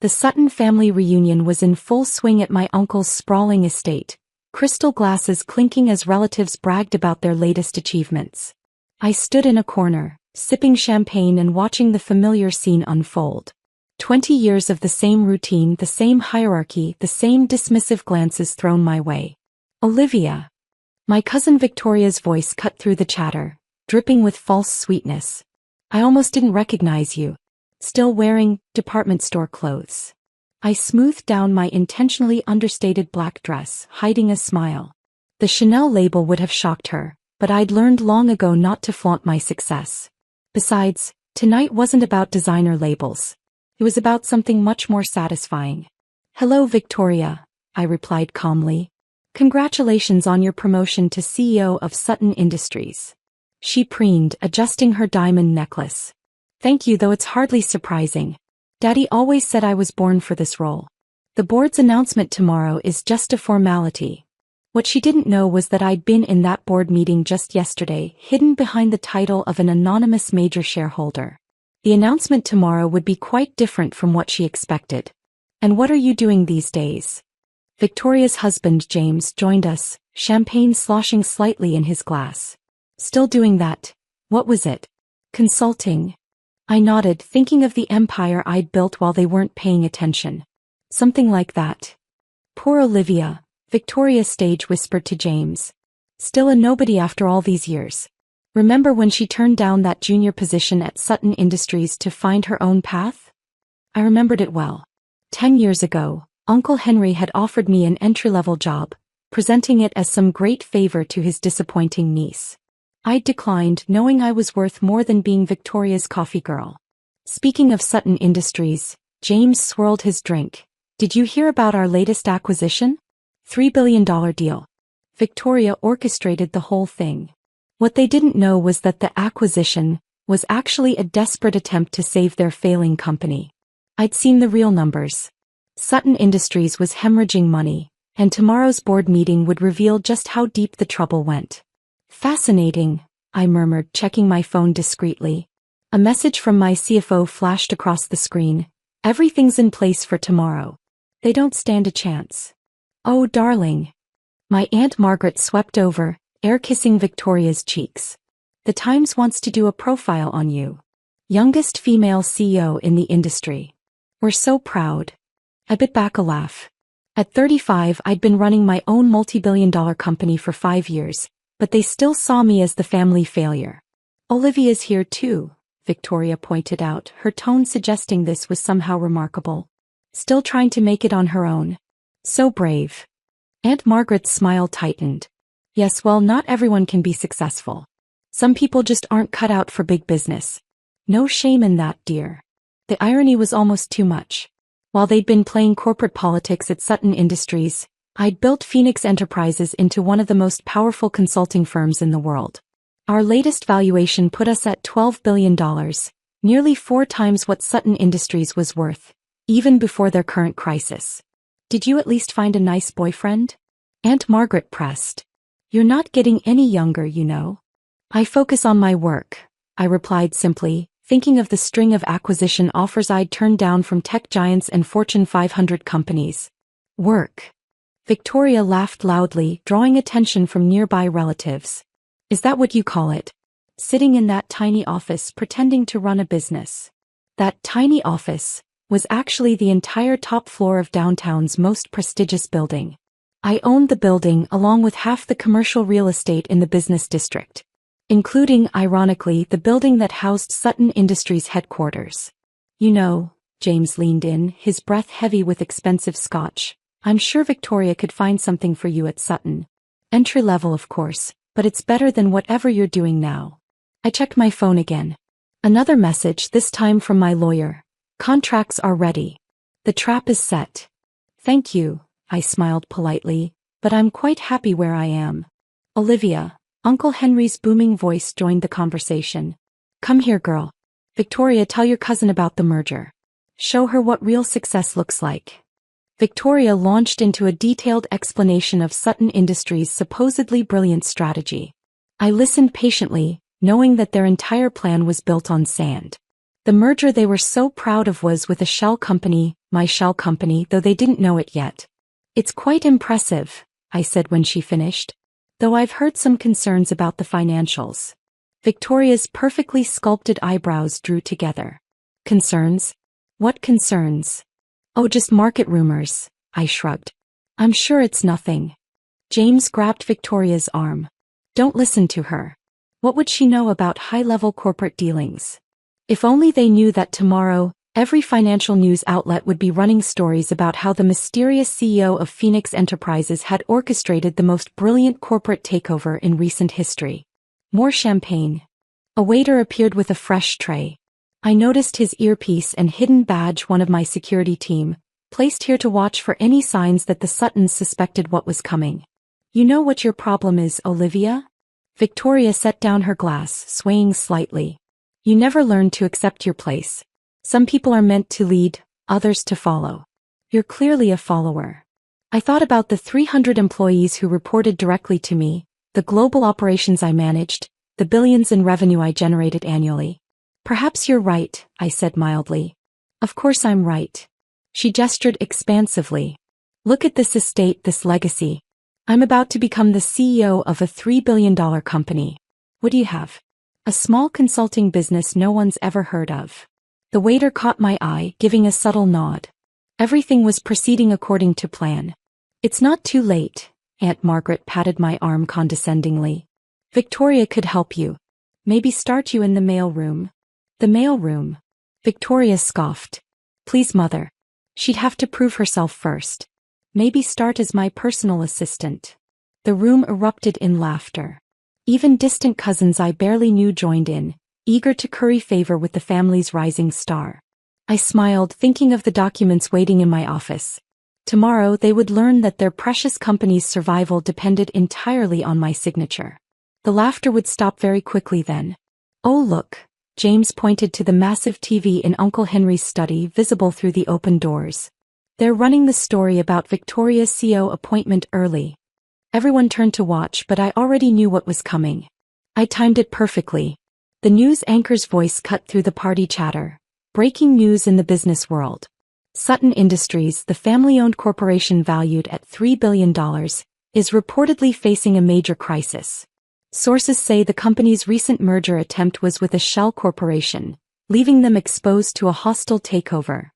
The Sutton family reunion was in full swing at my uncle's sprawling estate, crystal glasses clinking as relatives bragged about their latest achievements. I stood in a corner, sipping champagne and watching the familiar scene unfold. 20 years of the same routine, the same hierarchy, the same dismissive glances thrown my way. Olivia. My cousin Victoria's voice cut through the chatter, dripping with false sweetness. I almost didn't recognize you. Still wearing department store clothes. I smoothed down my intentionally understated black dress, hiding a smile. The Chanel label would have shocked her, but I'd learned long ago not to flaunt my success. Besides, tonight wasn't about designer labels. It was about something much more satisfying. Hello, Victoria, I replied calmly. Congratulations on your promotion to CEO of Sutton Industries. She preened, adjusting her diamond necklace. Thank you, though it's hardly surprising. Daddy always said I was born for this role. The board's announcement tomorrow is just a formality. What she didn't know was that I'd been in that board meeting just yesterday, hidden behind the title of an anonymous major shareholder. The announcement tomorrow would be quite different from what she expected. And what are you doing these days? Victoria's husband, James, joined us, champagne sloshing slightly in his glass. Still doing that? What was it? Consulting. I nodded, thinking of the empire I'd built while they weren't paying attention. Something like that. Poor Olivia, Victoria stage whispered to James. Still a nobody after all these years. Remember when she turned down that junior position at Sutton Industries to find her own path? I remembered it well. 10 years ago, Uncle Henry had offered me an entry-level job, presenting it as some great favor to his disappointing niece. I'd declined, knowing I was worth more than being Victoria's coffee girl. Speaking of Sutton Industries, James swirled his drink. Did you hear about our latest acquisition? $3 billion deal. Victoria orchestrated the whole thing. What they didn't know was that the acquisition was actually a desperate attempt to save their failing company. I'd seen the real numbers. Sutton Industries was hemorrhaging money, and tomorrow's board meeting would reveal just how deep the trouble went. Fascinating, I murmured, checking my phone discreetly. A message from my CFO flashed across the screen. Everything's in place for tomorrow. They don't stand a chance. Oh, darling. My Aunt Margaret swept over, air-kissing Victoria's cheeks. The Times wants to do a profile on you. Youngest female CEO in the industry. We're so proud. I bit back a laugh. At 35, I'd been running my own multi-billion-dollar company for 5 years. But they still saw me as the family failure. Olivia's here too, Victoria pointed out, her tone suggesting this was somehow remarkable. Still trying to make it on her own. So brave. Aunt Margaret's smile tightened. Yes, well, not everyone can be successful. Some people just aren't cut out for big business. No shame in that, dear. The irony was almost too much. While they'd been playing corporate politics at Sutton Industries, I'd built Phoenix Enterprises into one of the most powerful consulting firms in the world. Our latest valuation put us at $12 billion, nearly 4 times what Sutton Industries was worth, even before their current crisis. Did you at least find a nice boyfriend? Aunt Margaret pressed. You're not getting any younger, you know. I focus on my work, I replied simply, thinking of the string of acquisition offers I'd turned down from tech giants and Fortune 500 companies. Work. Victoria laughed loudly, drawing attention from nearby relatives. Is that what you call it? Sitting in that tiny office pretending to run a business. That tiny office was actually the entire top floor of downtown's most prestigious building. I owned the building along with half the commercial real estate in the business district, including, ironically, the building that housed Sutton Industries headquarters. You know, James leaned in, his breath heavy with expensive scotch. I'm sure Victoria could find something for you at Sutton. Entry level, of course, but it's better than whatever you're doing now. I checked my phone again. Another message, this time from my lawyer. Contracts are ready. The trap is set. Thank you, I smiled politely, but I'm quite happy where I am. Olivia, Uncle Henry's booming voice joined the conversation. Come here, girl. Victoria, tell your cousin about the merger. Show her what real success looks like. Victoria launched into a detailed explanation of Sutton Industries' supposedly brilliant strategy. I listened patiently, knowing that their entire plan was built on sand. The merger they were so proud of was with a shell company, my shell company, though they didn't know it yet. It's quite impressive, I said when she finished. Though I've heard some concerns about the financials. Victoria's perfectly sculpted eyebrows drew together. Concerns? What concerns? Oh, just market rumors, I shrugged. I'm sure it's nothing. James grabbed Victoria's arm. Don't listen to her. What would she know about high-level corporate dealings? If only they knew that tomorrow, every financial news outlet would be running stories about how the mysterious CEO of Phoenix Enterprises had orchestrated the most brilliant corporate takeover in recent history. More champagne. A waiter appeared with a fresh tray. I noticed his earpiece and hidden badge, one of my security team, placed here to watch for any signs that the Suttons suspected what was coming. You know what your problem is, Olivia? Victoria set down her glass, swaying slightly. You never learn to accept your place. Some people are meant to lead, others to follow. You're clearly a follower. I thought about the 300 employees who reported directly to me, the global operations I managed, the billions in revenue I generated annually. Perhaps you're right, I said mildly. Of course I'm right. She gestured expansively. Look at this estate, this legacy. I'm about to become the CEO of a $3 billion company. What do you have? A small consulting business no one's ever heard of. The waiter caught my eye, giving a subtle nod. Everything was proceeding according to plan. It's not too late, Aunt Margaret patted my arm condescendingly. Victoria could help you. Maybe start you in the mailroom. The mailroom? Victoria scoffed. Please, Mother. She'd have to prove herself first. Maybe start as my personal assistant. The room erupted in laughter. Even distant cousins I barely knew joined in, eager to curry favor with the family's rising star. I smiled, thinking of the documents waiting in my office. Tomorrow they would learn that their precious company's survival depended entirely on my signature. The laughter would stop very quickly then. Oh look, James pointed to the massive TV in Uncle Henry's study, visible through the open doors. They're running the story about Victoria's CEO appointment early. Everyone turned to watch, but I already knew what was coming. I timed it perfectly. The news anchor's voice cut through the party chatter. Breaking news in the business world. Sutton Industries, the family-owned corporation valued at $3 billion, is reportedly facing a major crisis. Sources say the company's recent merger attempt was with a shell corporation, leaving them exposed to a hostile takeover.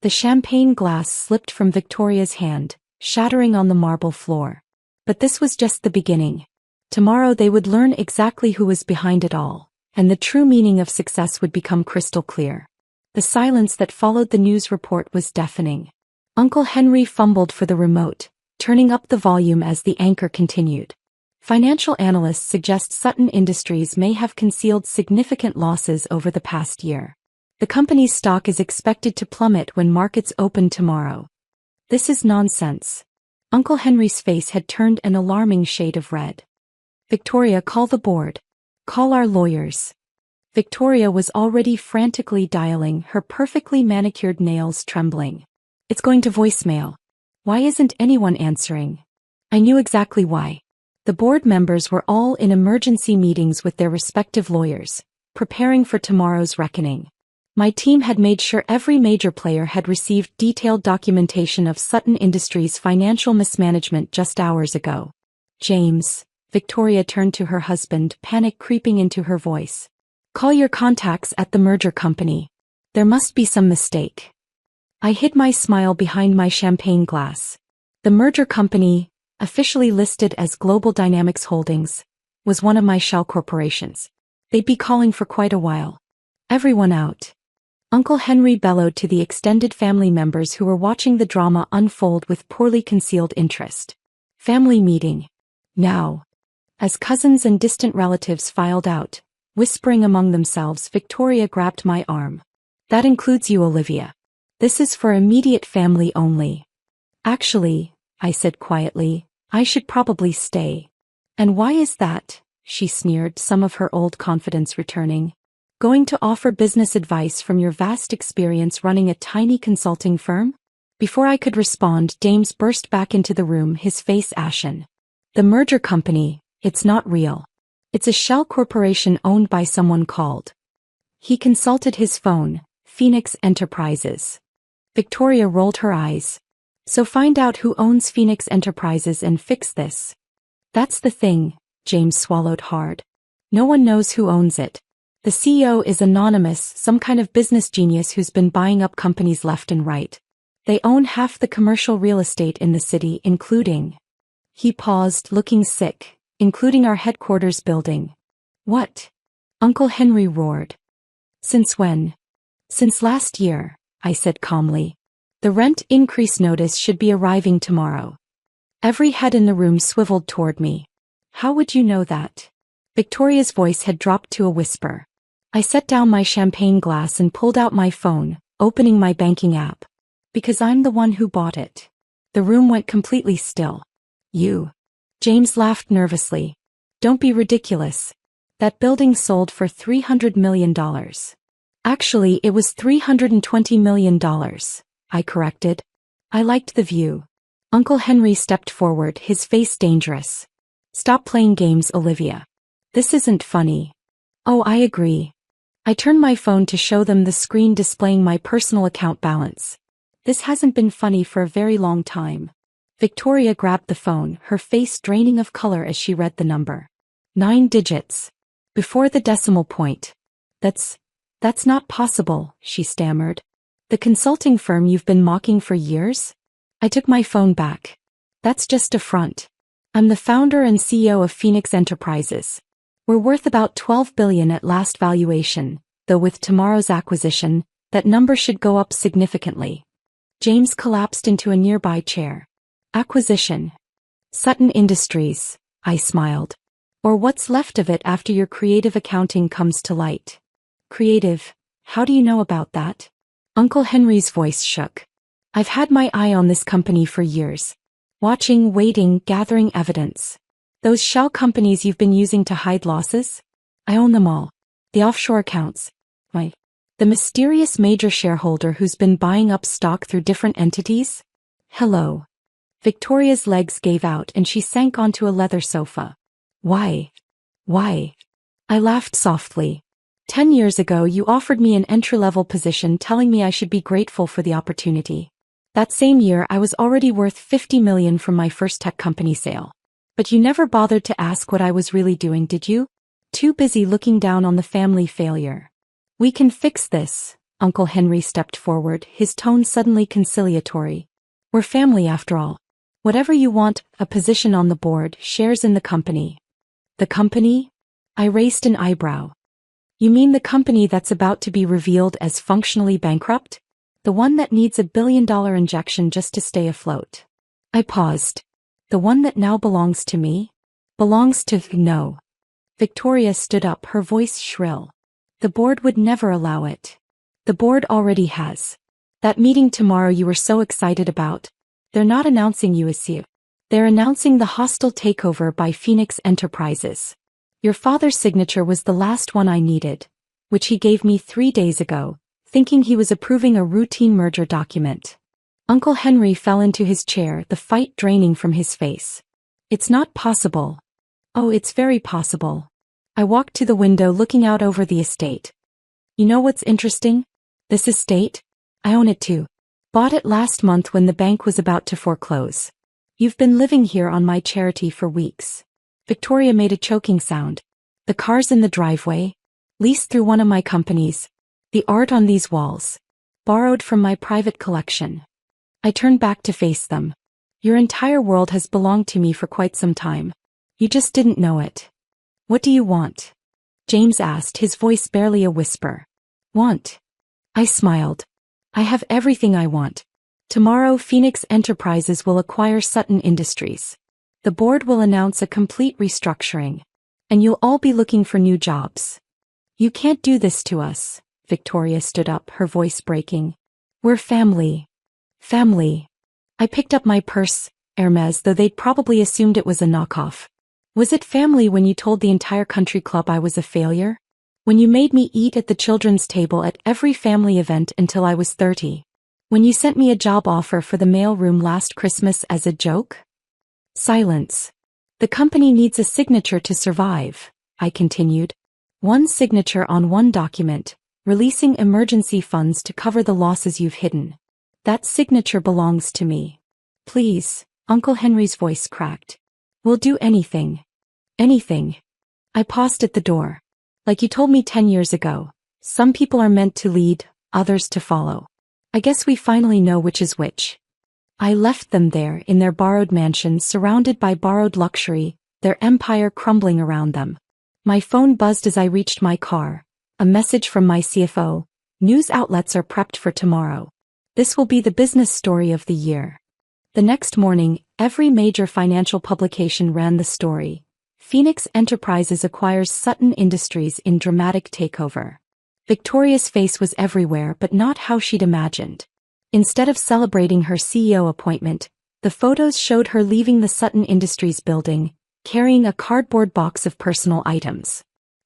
The champagne glass slipped from Victoria's hand, shattering on the marble floor. But this was just the beginning. Tomorrow they would learn exactly who was behind it all, and the true meaning of success would become crystal clear. The silence that followed the news report was deafening. Uncle Henry fumbled for the remote, turning up the volume as the anchor continued. Financial analysts suggest Sutton Industries may have concealed significant losses over the past year. The company's stock is expected to plummet when markets open tomorrow. This is nonsense. Uncle Henry's face had turned an alarming shade of red. Victoria, call the board. Call our lawyers. Victoria was already frantically dialing, her perfectly manicured nails trembling. It's going to voicemail. Why isn't anyone answering? I knew exactly why. The board members were all in emergency meetings with their respective lawyers, preparing for tomorrow's reckoning. My team had made sure every major player had received detailed documentation of Sutton Industries' financial mismanagement just hours ago. James, Victoria turned to her husband, panic creeping into her voice. Call your contacts at the merger company. There must be some mistake. I hid my smile behind my champagne glass. The merger company, officially listed as Global Dynamics Holdings, was one of my shell corporations. They'd be calling for quite a while. Everyone out. Uncle Henry bellowed to the extended family members who were watching the drama unfold with poorly concealed interest. Family meeting. Now. As cousins and distant relatives filed out, whispering among themselves, Victoria grabbed my arm. That includes you, Olivia. This is for immediate family only. Actually, I said quietly, I should probably stay. And why is that? She sneered, some of her old confidence returning. Going to offer business advice from your vast experience running a tiny consulting firm? Before I could respond, James burst back into the room, his face ashen. The merger company, it's not real. It's a shell corporation owned by someone called. He consulted his phone. Phoenix Enterprises. Victoria rolled her eyes. So find out who owns Phoenix Enterprises and fix this. That's the thing, James swallowed hard. No one knows who owns it. The CEO is anonymous, some kind of business genius who's been buying up companies left and right. They own half the commercial real estate in the city, including... He paused, looking sick, including our headquarters building. What? Uncle Henry roared. Since when? Since last year, I said calmly. The rent increase notice should be arriving tomorrow. Every head in the room swiveled toward me. How would you know that? Victoria's voice had dropped to a whisper. I set down my champagne glass and pulled out my phone, opening my banking app. Because I'm the one who bought it. The room went completely still. You. James laughed nervously. Don't be ridiculous. That building sold for $300 million. Actually, it was $320 million, I corrected. I liked the view. Uncle Henry stepped forward, his face dangerous. Stop playing games, Olivia. This isn't funny. Oh, I agree. I turned my phone to show them the screen displaying my personal account balance. This hasn't been funny for a very long time. Victoria grabbed the phone, her face draining of color as she read the number. 9 digits. Before the decimal point. That's not possible, she stammered. The consulting firm you've been mocking for years? I took my phone back. That's just a front. I'm the founder and CEO of Phoenix Enterprises. We're worth about $12 billion at last valuation, though with tomorrow's acquisition, that number should go up significantly. James collapsed into a nearby chair. Acquisition. Sutton Industries, I smiled. Or what's left of it after your creative accounting comes to light. Creative? How do you know about that? Uncle Henry's voice shook. I've had my eye on this company for years. Watching, waiting, gathering evidence. Those shell companies you've been using to hide losses? I own them all. The offshore accounts. The mysterious major shareholder who's been buying up stock through different entities? Hello. Victoria's legs gave out and she sank onto a leather sofa. Why? Why? I laughed softly. 10 years ago you offered me an entry-level position telling me I should be grateful for the opportunity. That same year I was already worth $50 million from my first tech company sale. But you never bothered to ask what I was really doing, did you? Too busy looking down on the family failure. We can fix this, Uncle Henry stepped forward, his tone suddenly conciliatory. We're family after all. Whatever you want, a position on the board, shares in the company. The company? I raised an eyebrow. You mean the company that's about to be revealed as functionally bankrupt? The one that needs $1 billion injection just to stay afloat. I paused. The one that now belongs to me? Belongs to no. Victoria stood up, her voice shrill. The board would never allow it. The board already has. That meeting tomorrow you were so excited about. They're not announcing you as CEO. They're announcing the hostile takeover by Phoenix Enterprises. Your father's signature was the last one I needed, which he gave me 3 days ago, thinking he was approving a routine merger document. Uncle Henry fell into his chair, the fight draining from his face. It's not possible. Oh, it's very possible. I walked to the window looking out over the estate. You know what's interesting? This estate? I own it too. Bought it last month when the bank was about to foreclose. You've been living here on my charity for weeks. Victoria made a choking sound. The cars in the driveway, leased through one of my companies. The art on these walls, borrowed from my private collection. I turned back to face them. Your entire world has belonged to me for quite some time. You just didn't know it. What do you want? James asked, his voice barely a whisper. Want? I smiled. I have everything I want. Tomorrow Phoenix Enterprises will acquire Sutton Industries. The board will announce a complete restructuring. And you'll all be looking for new jobs. You can't do this to us. Victoria stood up, her voice breaking. We're family. Family. I picked up my purse, Hermes, though they'd probably assumed it was a knockoff. Was it family when you told the entire country club I was a failure? When you made me eat at the children's table at every family event until I was 30? When you sent me a job offer for the mailroom last Christmas as a joke? Silence. The company needs a signature to survive, I continued. One signature on one document, releasing emergency funds to cover the losses you've hidden. That signature belongs to me. Please, Uncle Henry's voice cracked. We'll do anything. Anything. I paused at the door. Like you told me 10 years ago, some people are meant to lead, others to follow. I guess we finally know which is which. I left them there in their borrowed mansion surrounded by borrowed luxury, their empire crumbling around them. My phone buzzed as I reached my car. A message from my CFO. News outlets are prepped for tomorrow. This will be the business story of the year. The next morning, every major financial publication ran the story. Phoenix Enterprises acquires Sutton Industries in dramatic takeover. Victoria's face was everywhere but not how she'd imagined. Instead of celebrating her CEO appointment, the photos showed her leaving the Sutton Industries building, carrying a cardboard box of personal items.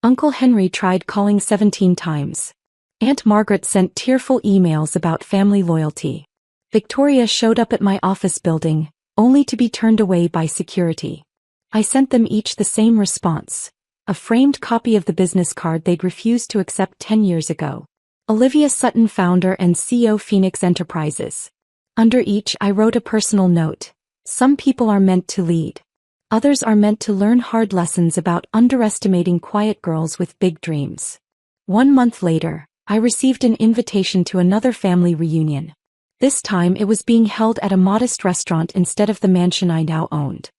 Uncle Henry tried calling 17 times. Aunt Margaret sent tearful emails about family loyalty. Victoria showed up at my office building, only to be turned away by security. I sent them each the same response, a framed copy of the business card they'd refused to accept 10 years ago. Olivia Sutton, founder and CEO, Phoenix Enterprises. Under each I wrote a personal note. Some people are meant to lead. Others are meant to learn hard lessons about underestimating quiet girls with big dreams. 1 month later, I received an invitation to another family reunion. This time it was being held at a modest restaurant instead of the mansion I now owned.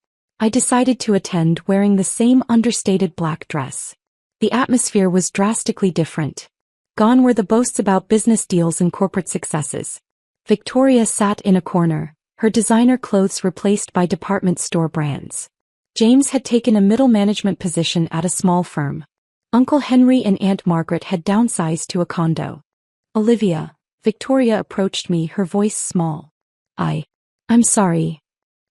I decided to attend wearing the same understated black dress. The atmosphere was drastically different. Gone were the boasts about business deals and corporate successes. Victoria sat in a corner, her designer clothes replaced by department store brands. James had taken a middle management position at a small firm. Uncle Henry and Aunt Margaret had downsized to a condo. Olivia, Victoria approached me, her voice small. I'm sorry.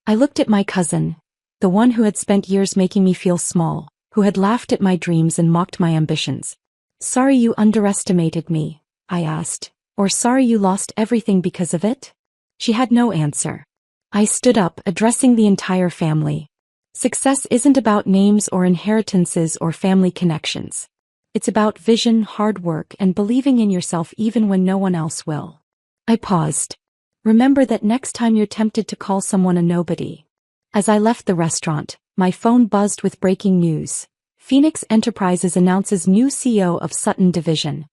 I looked at my cousin, the one who had spent years making me feel small, who had laughed at my dreams and mocked my ambitions. Sorry you underestimated me, I asked, or sorry you lost everything because of it? She had no answer. I stood up, addressing the entire family. Success isn't about names or inheritances or family connections. It's about vision, hard work, and believing in yourself even when no one else will. I paused. Remember that next time you're tempted to call someone a nobody. As I left the restaurant, my phone buzzed with breaking news. Phoenix Enterprises announces new CEO of Sutton Division.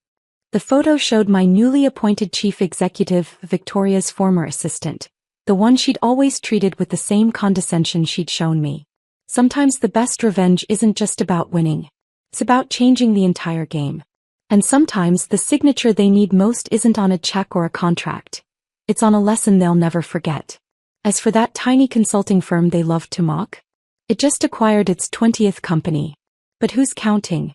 The photo showed my newly appointed chief executive, Victoria's former assistant, the one she'd always treated with the same condescension she'd shown me. Sometimes the best revenge isn't just about winning. It's about changing the entire game. And sometimes the signature they need most isn't on a check or a contract. It's on a lesson they'll never forget. As for that tiny consulting firm they loved to mock, it just acquired its 20th company. But who's counting?